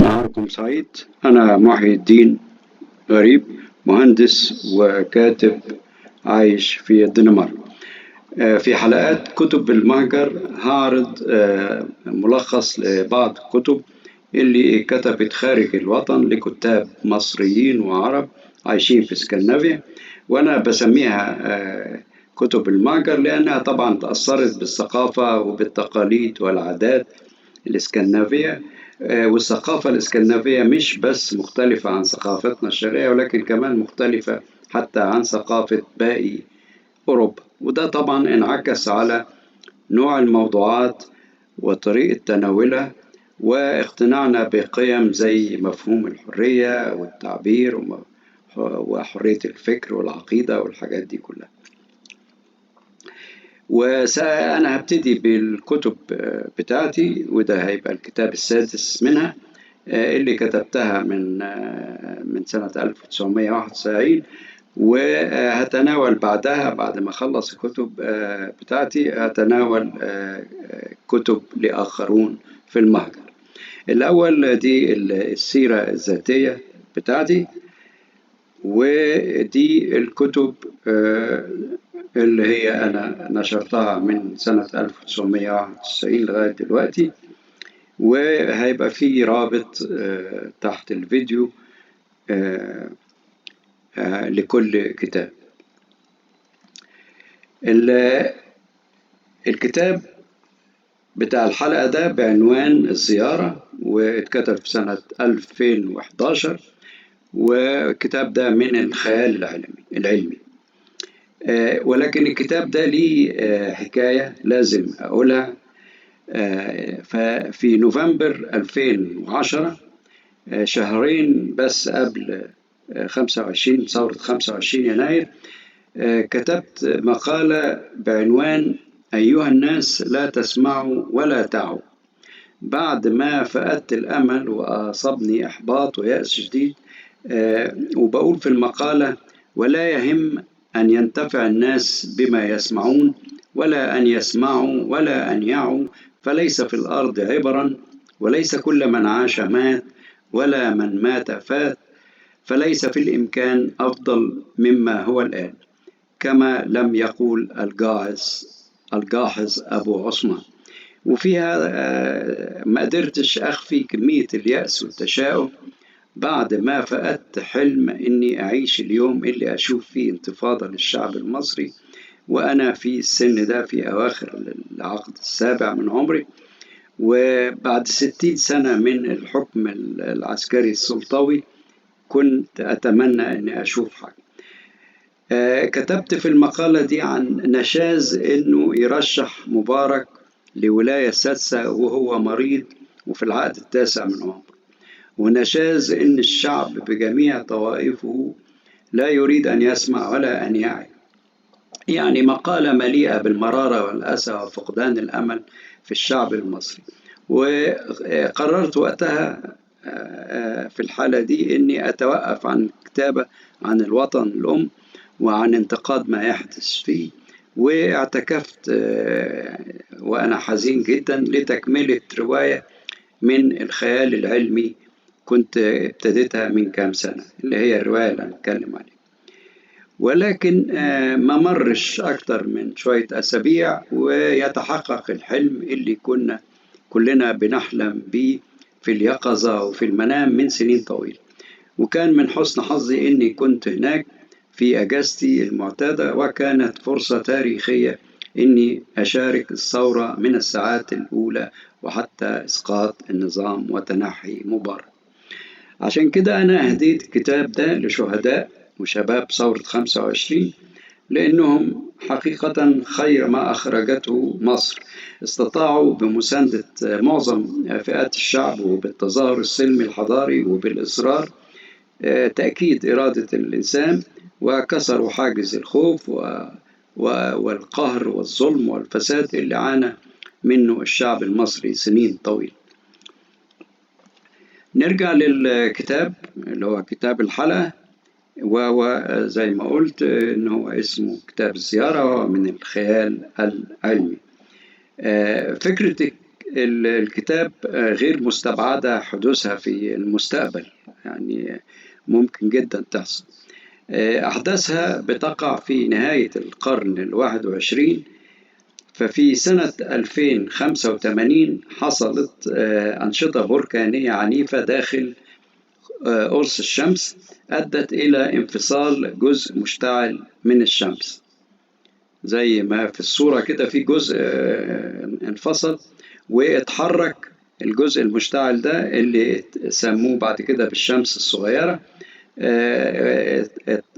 نهاركم سعيد. أنا محي الدين غريب، مهندس وكاتب عايش في الدنمارك. في حلقات كتب المهجر هعرض ملخص لبعض الكتب اللي اتكتبت خارج الوطن لكتاب مصريين وعرب عايشين في اسكندنافيا، وأنا بسميها كتب المهجر لأنها طبعا تأثرت بالثقافة وبالتقاليد والعادات الإسكندنافية. والثقافة الإسكندنافية مش بس مختلفة عن ثقافتنا الشرقية، ولكن كمان مختلفة حتى عن ثقافة باقي أوروبا، وده طبعا انعكس على نوع الموضوعات وطريقة تناولها واقتناعنا بقيم زي مفهوم الحرية والتعبير وحرية الفكر والعقيدة والحاجات دي كلها. وأنا هبتدي بالكتب بتاعتي، وده هيبقى الكتاب السادس منها اللي كتبتها من سنة 1991. وهتناول بعدها بعد ما أخلص الكتب بتاعتي هتناول كتب لآخرون في المهجر. الأول دي السيرة الذاتية بتاعتي، ودي الكتب اللي هي أنا نشرتها من سنة 1991 لغاية دلوقتي، وهيبقى في رابط تحت الفيديو لكل كتاب. الكتاب بتاع الحلقة ده بعنوان الزيارة، واتكتب في سنة 2011، والكتاب ده من الخيال العلمي. ولكن الكتاب ده ليه حكاية لازم أقولها. ففي نوفمبر 2010، شهرين بس قبل 25 ثورة 25 يناير، كتبت مقالة بعنوان أيها الناس لا تسمعوا ولا تعوا. بعد ما فقدت الأمل وأصابني إحباط ويأس شديد، وبقول في المقالة: ولا يهم أن ينتفع الناس بما يسمعون، ولا أن يسمعوا ولا أن يعوا، فليس في الأرض عبرا، وليس كل من عاش مات، ولا من مات فات، فليس في الإمكان أفضل مما هو الآن، كما لم يقول الجاحظ أبو عثمان. وفيها ما قدرتش أخفي كمية اليأس والتشاؤم بعد ما فقدت حلم إني أعيش اليوم اللي أشوف فيه انتفاضة للشعب المصري، وأنا في السن ده في أواخر العقد السابع من عمري، وبعد 60 سنة من الحكم العسكري السلطوي كنت أتمنى أني أشوف حاجة. كتبت في المقالة دي عن نشاز إنه يرشح مبارك لولاية السادسة وهو مريض وفي العقد التاسع من عمره، ونشاز إن الشعب بجميع طوائفه لا يريد أن يسمع ولا أن يعي. يعني مقالة مليئة بالمرارة والأسى وفقدان الأمل في الشعب المصري. وقررت وقتها في الحالة دي أني أتوقف عن الكتابة عن الوطن الأم وعن انتقاد ما يحدث فيه، واعتكفت وأنا حزين جدا لتكملة رواية من الخيال العلمي كنت ابتديتها من كام سنة، اللي هي الرواية اللي هنتكلم عليها. ولكن ما مرش أكتر من شوية أسابيع ويتحقق الحلم اللي كنا كلنا بنحلم بيه في اليقظة وفي المنام من سنين طويلة. وكان من حسن حظي إني كنت هناك في أجازتي المعتادة، وكانت فرصة تاريخية إني أشارك الثورة من الساعات الأولى وحتى إسقاط النظام وتنحي مبارك. عشان كده أنا أهديت الكتاب ده لشهداء وشباب ثورة 25، لأنهم حقيقة خير ما أخرجته مصر. استطاعوا بمساندة معظم فئات الشعب وبالتظاهر السلمي الحضاري وبالإصرار تأكيد إرادة الإنسان، وكسروا حاجز الخوف والقهر والظلم والفساد اللي عانى منه الشعب المصري سنين طويلة. نرجع للكتاب اللي هو كتاب الحلقة، وزي ما قلت إنه اسمه كتاب الزيارة من الخيال العلمي. فكرة الكتاب غير مستبعدة حدوثها في المستقبل، يعني ممكن جدا تحصل. أحداثها بتقع في نهاية القرن ال21. ففي سنة 2085 حصلت أنشطة بركانية عنيفة داخل قرص الشمس، أدت إلى انفصال جزء مشتعل من الشمس. زي ما في الصورة كده في جزء انفصل واتحرك الجزء المشتعل ده اللي سموه بعد كده بالشمس الصغيرة.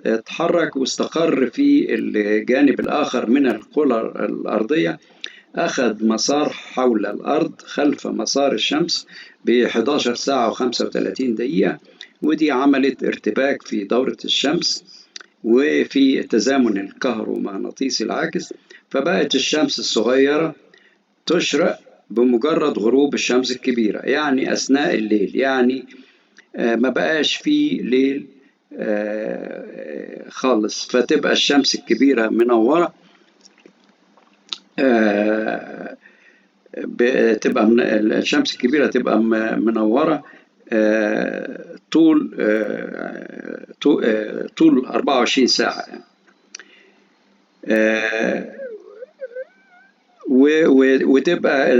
اتحرك واستقر في الجانب الآخر من الكرة الأرضية، أخذ مسار حول الأرض خلف مسار الشمس ب 11 ساعة و35 دقيقة، ودي عملت ارتباك في دورة الشمس وفي التزامن الكهرومغناطيسي العاكس، فبقت الشمس الصغيرة تشرق بمجرد غروب الشمس الكبيرة، يعني أثناء الليل، يعني ما بقاش في ليل خالص، فتبقى الشمس الكبيرة منورة. بتبقى الشمس الكبيرة تبقى منورة طول 24 ساعة. وتبقى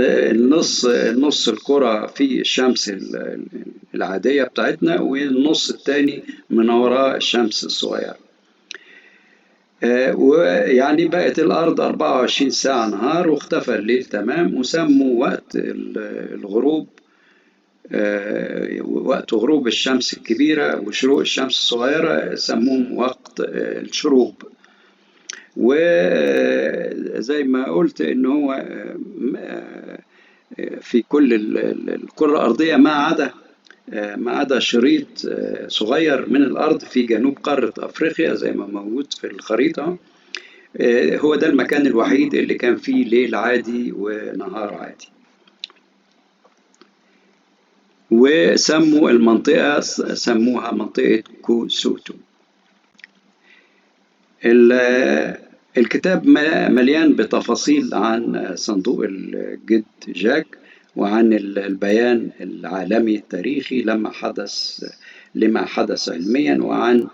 نص الكرة في الشمس العادية بتاعتنا، والنص التاني من وراء الشمس الصغيرة. ويعني بقت الأرض 24 ساعة نهار واختفى الليل تمام، وسموا وقت الغروب وقت غروب الشمس الكبيرة وشروق الشمس الصغيرة سموهم وقت الشروق. وزي ما قلت إن هو في كل الكرة الأرضية ما عدا شريط صغير من الأرض في جنوب قارة أفريقيا زي ما موجود في الخريطة، هو ده المكان الوحيد اللي كان فيه ليل عادي ونهار عادي. وسموا المنطقة سموها منطقة كوسوتو. الكتاب مليان بتفاصيل عن صندوق الجد جاك، وعن البيان العالمي التاريخي لما حدث علميا، وعن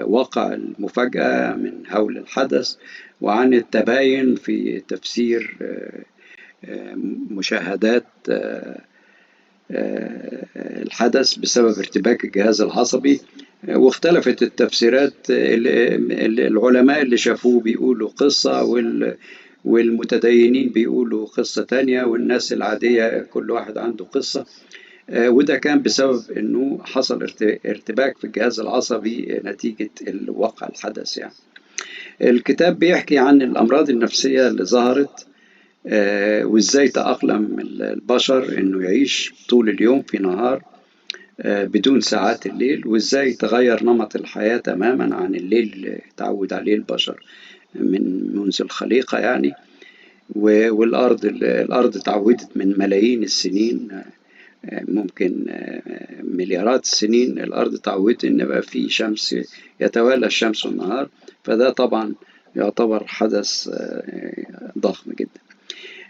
وقع المفاجأة من هول الحدث، وعن التباين في تفسير مشاهدات الحدث بسبب ارتباك الجهاز العصبي. واختلفت التفسيرات، العلماء اللي شافوه بيقولوا قصة، والمتدينين بيقولوا قصة تانية، والناس العادية كل واحد عنده قصة. وده كان بسبب انه حصل ارتباك في الجهاز العصبي نتيجة الواقع الحدث يعني. الكتاب بيحكي عن الأمراض النفسية اللي ظهرت، وإزاي تأقلم البشر إنه يعيش طول اليوم في نهار بدون ساعات الليل، وإزاي تغير نمط الحياة تماما عن الليل اللي تعود عليه البشر منذ الخليقة يعني. الأرض تعودت من ملايين السنين، ممكن مليارات السنين، الأرض تعودت إن بقى في شمس، يتوالى الشمس والنهار، فده طبعا يعتبر حدث ضخم جدا.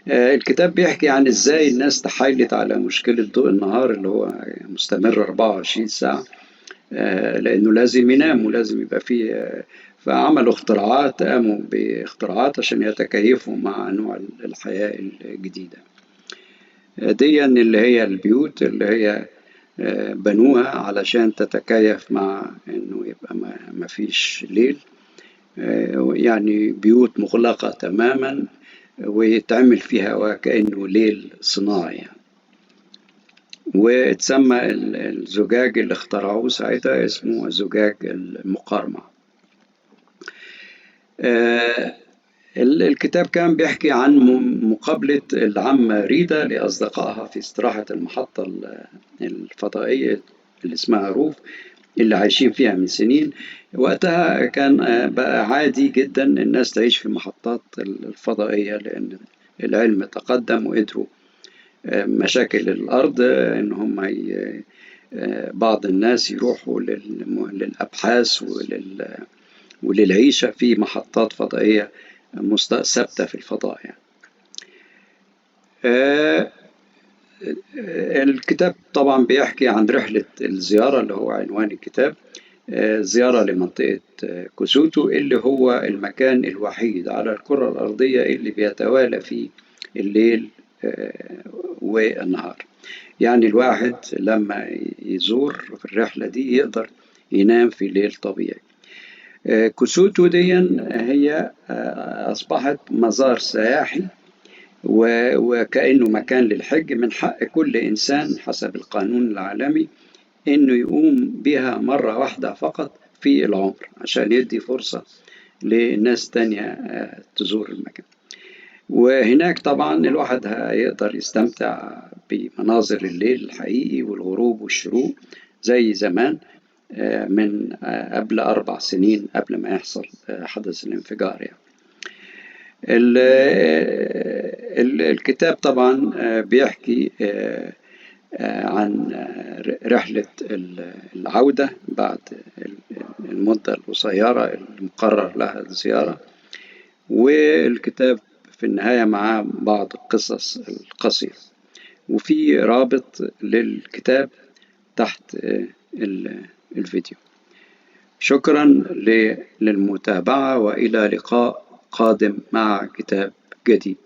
الكتاب بيحكي عن إزاي الناس تحايلت على مشكلة ضوء النهار اللي هو مستمر 24 ساعة، لأنه لازم ينام ولازم يبقى فيه، فعملوا اختراعات، قاموا باختراعات عشان يتكيفوا مع نوع الحياة الجديدة دي، اللي هي البيوت اللي هي بنوها علشان تتكيف مع إنه يبقى ما فيش ليل، يعني بيوت مغلقة تماما ويتعمل فيها وكأنه ليل صناعي يعني. وتسمى الزجاج اللي اخترعوه ساعتها اسمه زجاج المقارمة. الكتاب كان بيحكي عن مقابلة العمة ريدا لأصدقائها في استراحة المحطة الفضائية اللي اسمها روف، اللي عايشين فيها من سنين. وقتها كان بقى عادي جدا الناس تعيش في محطات الفضائية، لأن العلم تقدم وقدروا مشاكل الأرض إن هم بعض الناس يروحوا للأبحاث وللعيشة في محطات فضائية ثابتة في الفضاء يعني. الكتاب طبعا بيحكي عن رحلة الزيارة اللي هو عنوان الكتاب. زيارة لمنطقة كوسوتو اللي هو المكان الوحيد على الكرة الأرضية اللي بيتوالى فيه الليل والنهار. يعني الواحد لما يزور في الرحلة دي يقدر ينام في ليل طبيعي. كوسوتو دي هي أصبحت مزار سياحي وكأنه مكان للحج. من حق كل إنسان حسب القانون العالمي إنه يقوم بها مرة واحدة فقط في العمر عشان يدي فرصة لناس تانية تزور المكان. وهناك طبعا الواحد هيقدر يستمتع بمناظر الليل الحقيقي والغروب والشروق زي زمان، من قبل 4 سنين قبل ما يحصل حدث الانفجار يعني. الكتاب طبعا بيحكي عن رحلة العودة بعد المدة القصيرة المقرر لها الزيارة. والكتاب في النهاية معاه بعض القصص القصيرة، وفي رابط للكتاب تحت الفيديو. شكرا للمتابعة، وإلى لقاء قادم مع كتاب جديد.